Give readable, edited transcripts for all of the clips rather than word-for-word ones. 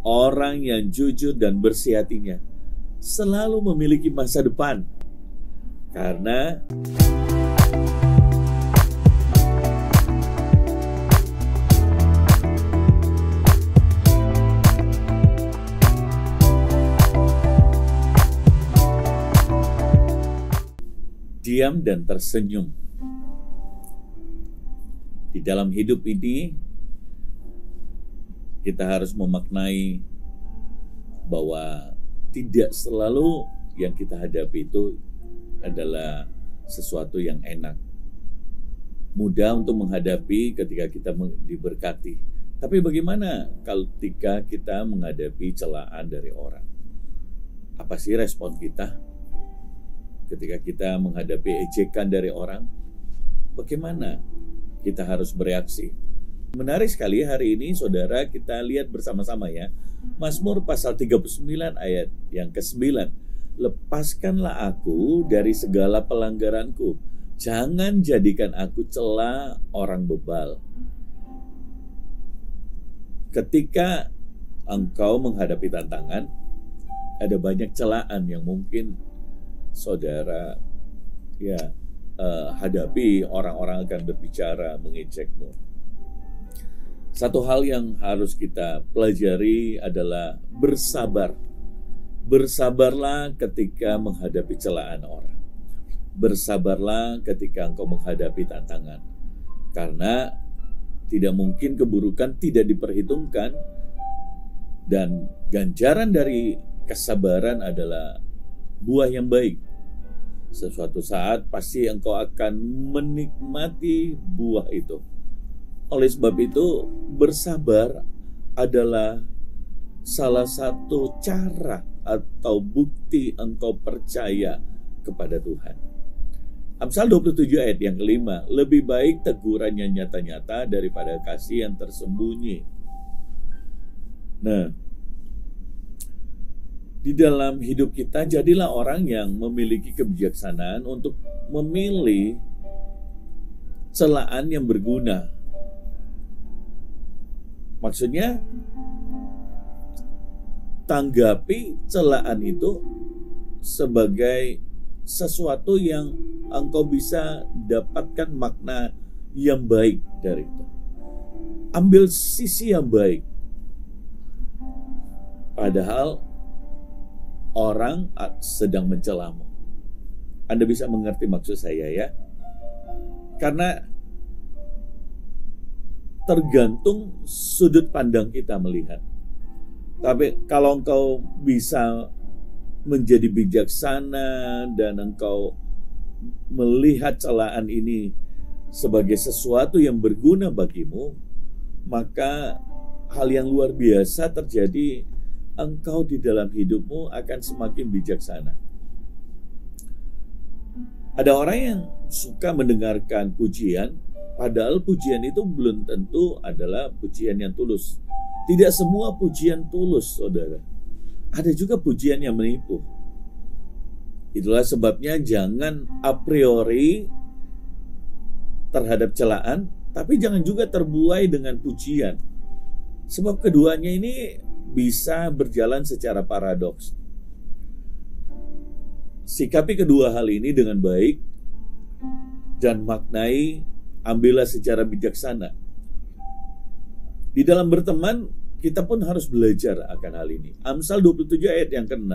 Orang yang jujur dan bersih hatinya selalu memiliki masa depan. Karena diam dan tersenyum. Di dalam hidup ini, kita harus memaknai bahwa tidak selalu yang kita hadapi itu adalah sesuatu yang enak. Mudah untuk menghadapi ketika kita diberkati. Tapi bagaimana ketika kita menghadapi celaan dari orang? Apa sih respon kita? Ketika kita menghadapi ejekan dari orang, bagaimana kita harus bereaksi? Menarik sekali hari ini saudara, kita lihat bersama-sama ya. Mazmur pasal 39 ayat yang ke-9. Lepaskanlah aku dari segala pelanggaranku. Jangan jadikan aku cela orang bebal. Ketika engkau menghadapi tantangan, ada banyak celaan yang mungkin saudara hadapi. Orang-orang akan berbicara, mengejekmu. Satu hal yang harus kita pelajari adalah bersabar. Bersabarlah ketika menghadapi celaan orang. Bersabarlah ketika engkau menghadapi tantangan. Karena tidak mungkin keburukan tidak diperhitungkan, dan ganjaran dari kesabaran adalah buah yang baik. Sesuatu saat pasti engkau akan menikmati buah itu. Oleh sebab itu, bersabar adalah salah satu cara atau bukti engkau percaya kepada Tuhan. Amsal 27 ayat yang ke-5, lebih baik teguran yang nyata-nyata daripada kasih yang tersembunyi. Nah, di dalam hidup kita, jadilah orang yang memiliki kebijaksanaan untuk memilih celaan yang berguna. Maksudnya, tanggapi celaan itu sebagai sesuatu yang engkau bisa dapatkan makna yang baik dari itu. Ambil sisi yang baik. Padahal orang sedang mencelamu. Anda bisa mengerti maksud saya ya? Karena tergantung sudut pandang kita melihat. Tapi kalau engkau bisa menjadi bijaksana dan engkau melihat celaan ini sebagai sesuatu yang berguna bagimu, maka hal yang luar biasa terjadi. Engkau di dalam hidupmu akan semakin bijaksana. Ada orang yang suka mendengarkan pujian, padahal pujian itu belum tentu adalah pujian yang tulus. Tidak semua pujian tulus, saudara. Ada juga pujian yang menipu. Itulah sebabnya jangan a priori terhadap celaan, tapi jangan juga terbuai dengan pujian. Sebab keduanya ini bisa berjalan secara paradoks. Sikapi kedua hal ini dengan baik dan maknai, ambillah secara bijaksana. Di dalam berteman, kita pun harus belajar akan hal ini. Amsal 27 ayat yang ke-6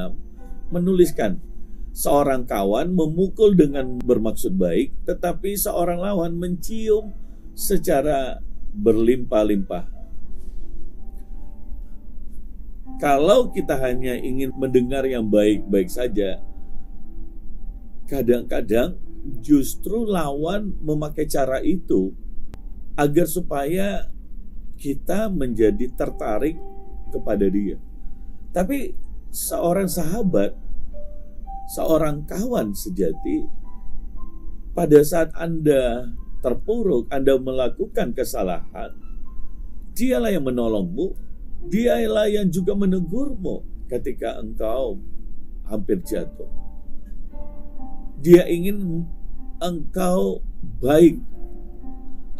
menuliskan, seorang kawan memukul dengan bermaksud baik, tetapi seorang lawan mencium secara berlimpah-limpah. Kalau kita hanya ingin mendengar yang baik-baik saja, kadang-kadang justru lawan memakai cara itu agar supaya kita menjadi tertarik kepada dia. Tapi seorang sahabat, seorang kawan sejati, pada saat Anda terpuruk, Anda melakukan kesalahan, dialah yang menolongmu. Dialah yang juga menegurmu ketika engkau hampir jatuh. Dia ingin engkau baik,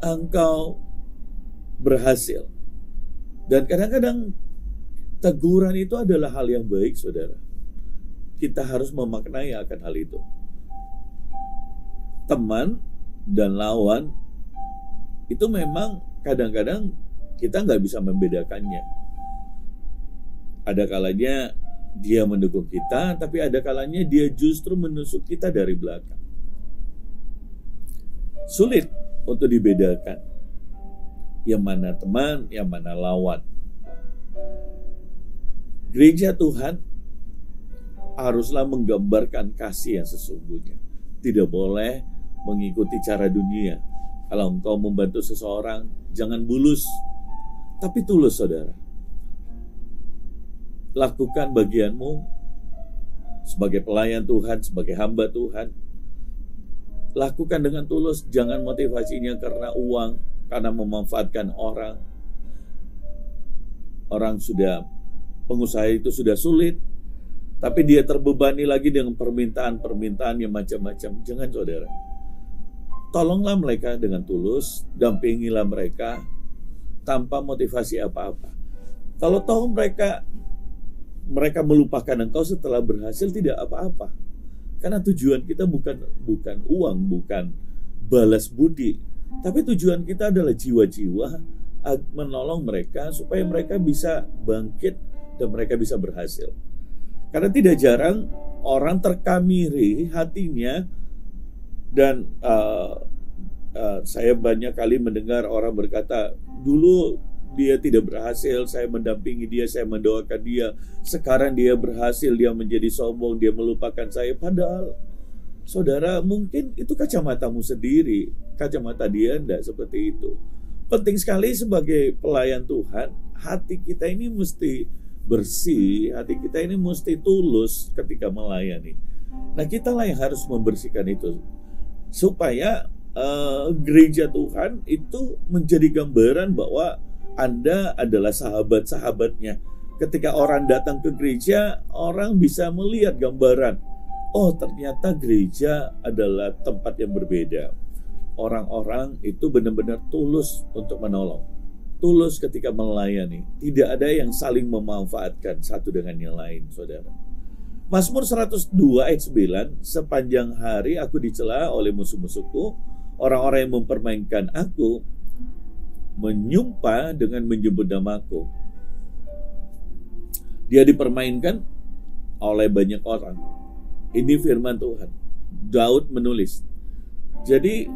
engkau berhasil. Dan kadang-kadang Teguran itu adalah hal yang baik, saudara. Kita harus memaknai akan hal itu. Teman dan lawan itu memang kadang-kadang kita nggak bisa membedakannya. Ada kalanya dia mendukung kita, tapi ada kalanya dia justru menusuk kita dari belakang. Sulit untuk dibedakan yang mana teman, yang mana lawan. Gereja Tuhan haruslah menggambarkan kasih yang sesungguhnya. Tidak boleh mengikuti cara dunia. Kalau engkau membantu seseorang, jangan bulus, tapi tulus, saudara. Lakukan bagianmu sebagai pelayan Tuhan, sebagai hamba Tuhan. Lakukan dengan tulus, jangan motivasinya karena uang, karena memanfaatkan orang. Orang sudah, pengusaha itu sudah sulit, tapi dia terbebani lagi dengan permintaan-permintaan yang macam-macam. Jangan, saudara. Tolonglah mereka dengan tulus, dampingilah mereka tanpa motivasi apa-apa. Kalau tahu mereka melupakan engkau setelah berhasil, tidak apa-apa. Karena tujuan kita bukan uang, bukan balas budi, tapi tujuan kita adalah jiwa-jiwa menolong mereka supaya mereka bisa bangkit dan mereka bisa berhasil. Karena tidak jarang orang terkamiri hatinya, dan saya banyak kali mendengar orang berkata, dulu dia tidak berhasil, saya mendampingi dia, saya mendoakan dia, sekarang dia berhasil, dia menjadi sombong, dia melupakan saya. Padahal, saudara, mungkin itu kacamatamu sendiri, kacamata dia tidak seperti itu. Penting sekali sebagai pelayan Tuhan, hati kita ini mesti bersih, hati kita ini mesti tulus ketika melayani. Nah, kitalah yang harus membersihkan itu, supaya gereja Tuhan itu menjadi gambaran bahwa Anda adalah sahabat-sahabatnya. Ketika orang datang ke gereja, orang bisa melihat gambaran, oh ternyata gereja adalah tempat yang berbeda. Orang-orang itu benar-benar tulus untuk menolong, tulus ketika melayani. Tidak ada yang saling memanfaatkan satu dengan yang lain, saudara. Mazmur 102 ayat 9, sepanjang hari aku dicela oleh musuh-musuhku, orang-orang yang mempermainkan aku menyumpah dengan menyebut namaku. Dia dipermainkan oleh banyak orang. Ini firman Tuhan. Daud menulis. Jadi,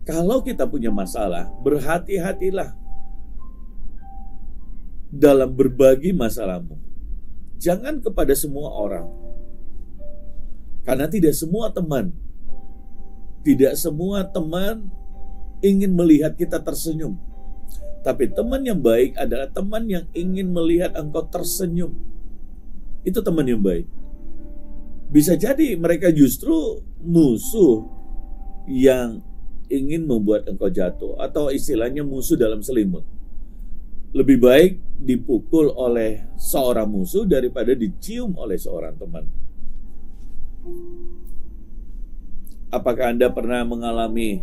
kalau kita punya masalah, berhati-hatilah dalam berbagi masalahmu. Jangan kepada semua orang. Karena tidak semua teman ingin melihat kita tersenyum. Tapi teman yang baik adalah teman yang ingin melihat engkau tersenyum. Itu teman yang baik. Bisa jadi mereka justru musuh yang ingin membuat engkau jatuh, atau istilahnya musuh dalam selimut. Lebih baik dipukul oleh seorang musuh daripada dicium oleh seorang teman. Apakah Anda pernah mengalami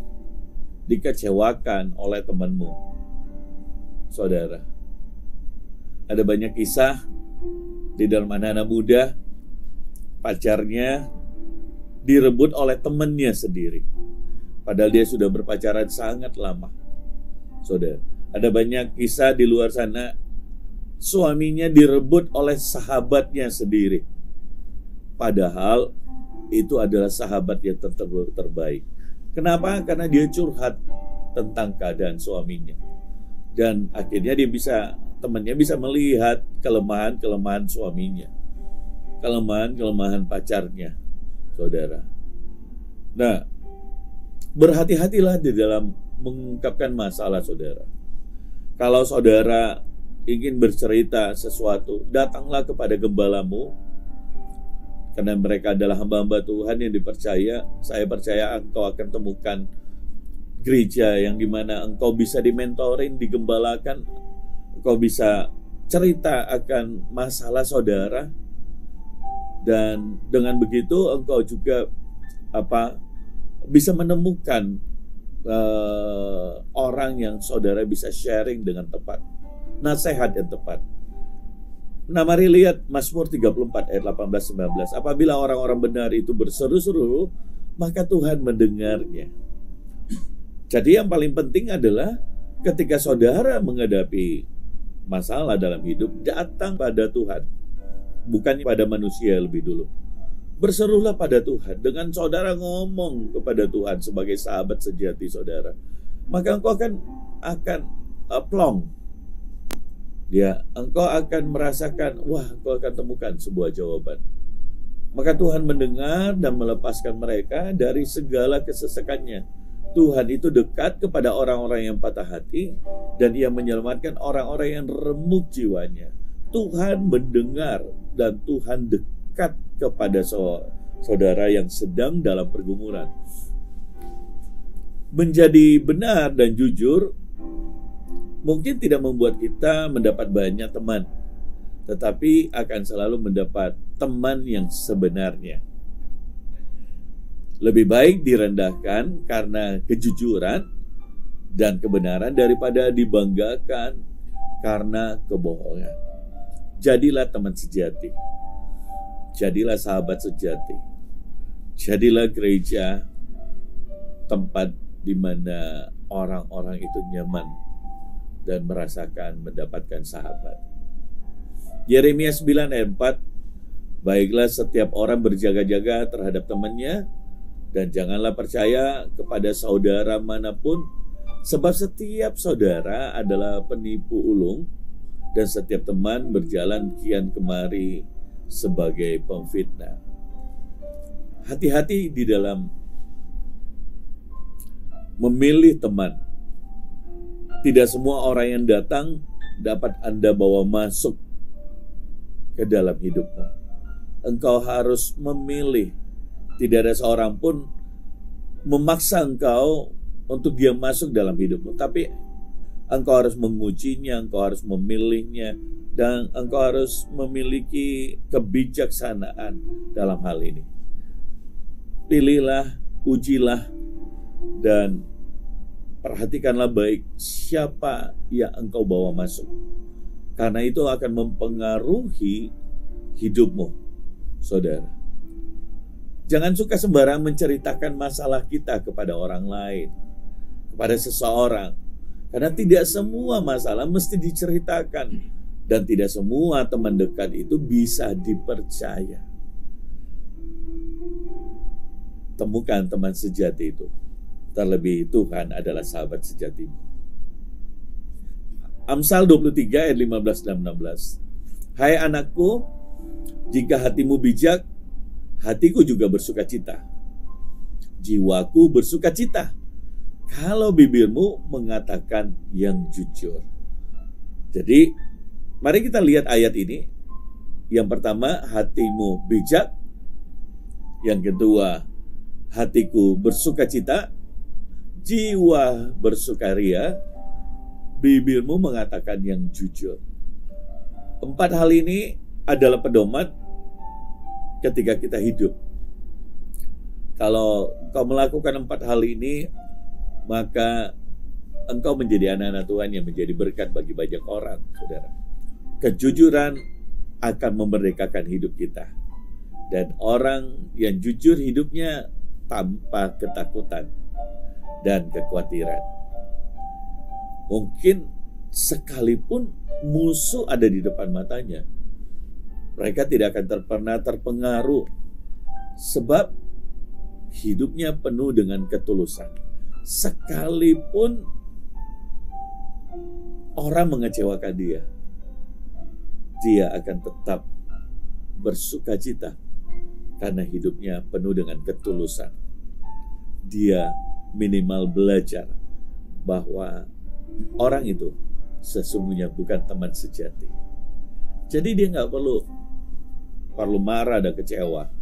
dikecewakan oleh temanmu, saudara? Ada banyak kisah di dalam anak-anak muda, pacarnya direbut oleh temannya sendiri. Padahal dia sudah berpacaran sangat lama. Saudara, ada banyak kisah di luar sana, suaminya direbut oleh sahabatnya sendiri. Padahal itu adalah sahabat yang terbaik. Kenapa? Karena dia curhat tentang keadaan suaminya. Dan akhirnya temannya bisa melihat kelemahan-kelemahan suaminya, kelemahan-kelemahan pacarnya, saudara. Nah, berhati-hatilah di dalam mengungkapkan masalah saudara. Kalau saudara ingin bercerita sesuatu, datanglah kepada gembalamu, karena mereka adalah hamba-hamba Tuhan yang dipercaya. Saya percaya engkau akan temukan gereja yang dimana engkau bisa dimentorin, digembalakan, engkau bisa cerita akan masalah saudara, dan dengan begitu engkau juga bisa menemukan orang yang saudara bisa sharing dengan tepat. nasihat yang tepat. Nah, mari lihat Mazmur 34 ayat 18-19. Apabila orang-orang benar itu berseru-seru, maka Tuhan mendengarnya. Jadi yang paling penting adalah ketika saudara menghadapi masalah dalam hidup, datang pada Tuhan, bukan pada manusia lebih dulu. Berserulah pada Tuhan. Dengan saudara ngomong kepada Tuhan sebagai sahabat sejati saudara, maka engkau akan plong. Engkau akan merasakan, engkau akan temukan sebuah jawaban. Maka Tuhan mendengar dan melepaskan mereka dari segala kesesakannya. Tuhan itu dekat kepada orang-orang yang patah hati, dan Ia menyelamatkan orang-orang yang remuk jiwanya. Tuhan mendengar dan Tuhan dekat kepada saudara yang sedang dalam pergumulan. Menjadi benar dan jujur mungkin tidak membuat kita mendapat banyak teman, tetapi akan selalu mendapat teman yang sebenarnya. Lebih baik direndahkan karena kejujuran dan kebenaran daripada dibanggakan karena kebohongan. Jadilah teman sejati. Jadilah sahabat sejati. Jadilah gereja, tempat di mana orang-orang itu nyaman dan merasakan mendapatkan sahabat. Yeremia 9 ayat 4, baiklah setiap orang berjaga-jaga terhadap temannya, dan janganlah percaya kepada saudara manapun, sebab setiap saudara adalah penipu ulung, dan setiap teman berjalan kian kemari sebagai pemfitnah. Hati-hati di dalam memilih teman. Tidak semua orang yang datang dapat Anda bawa masuk ke dalam hidupmu. Engkau harus memilih. Tidak ada seorang pun memaksa engkau untuk dia masuk dalam hidupmu. Tapi engkau harus mengujinya, engkau harus memilihnya, dan engkau harus memiliki kebijaksanaan dalam hal ini. Pilihlah, ujilah, dan perhatikanlah baik siapa yang engkau bawa masuk. Karena itu akan mempengaruhi hidupmu, saudara. Jangan suka sembarang menceritakan masalah kita kepada orang lain, kepada seseorang. Karena tidak semua masalah mesti diceritakan. Dan tidak semua teman dekat itu bisa dipercaya. Temukan teman sejati itu. Terlebih Tuhan adalah sahabat sejatimu. Amsal 23 ayat 15 dan 16. Hai anakku, jika hatimu bijak, hatiku juga bersukacita. Jiwaku bersukacita kalau bibirmu mengatakan yang jujur. Jadi, mari kita lihat ayat ini. Yang pertama, hatimu bijak. Yang kedua, hatiku bersukacita. Jiwa bersukaria, bibirmu mengatakan yang jujur. 4 hal ini adalah pedoman ketika kita hidup. Kalau kau melakukan 4 hal ini, maka engkau menjadi anak-anak Tuhan yang menjadi berkat bagi banyak orang, saudara. Kejujuran akan memerdekakan hidup kita. Dan orang yang jujur hidupnya tanpa ketakutan dan kekhawatiran. Mungkin sekalipun musuh ada di depan matanya, mereka tidak akan pernah terpengaruh sebab hidupnya penuh dengan ketulusan. Sekalipun orang mengecewakan dia, dia akan tetap bersukacita karena hidupnya penuh dengan ketulusan. Dia minimal belajar bahwa orang itu sesungguhnya bukan teman sejati. Jadi dia nggak perlu marah dan kecewa.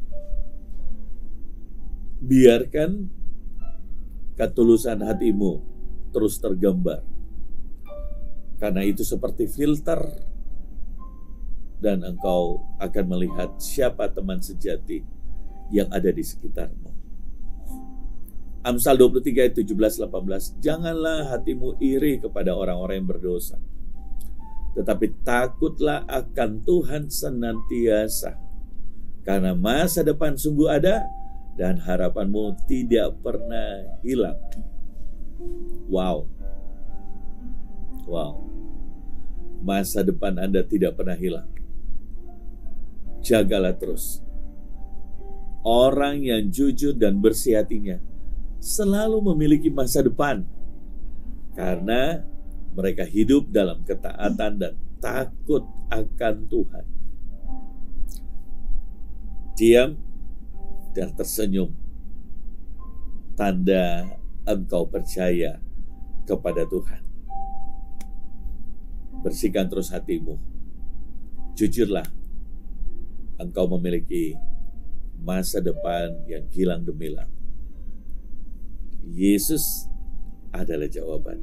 Biarkan ketulusan hatimu terus tergambar. Karena itu seperti filter, dan engkau akan melihat siapa teman sejati yang ada di sekitarmu. Amsal 23 ayat 17-18. Janganlah hatimu iri kepada orang-orang yang berdosa. tetapi takutlah akan Tuhan senantiasa, karena masa depan sungguh ada dan harapanmu tidak pernah hilang. Wow. Masa depan Anda tidak pernah hilang. Jagalah terus. Orang yang jujur dan bersih hatinya selalu memiliki masa depan, karena mereka hidup dalam ketaatan dan takut akan Tuhan. Diam dan tersenyum, tanda engkau percaya kepada Tuhan. Bersihkan terus hatimu. Jujurlah, engkau memiliki masa depan yang gilang gemilang. Yesus adalah jawaban.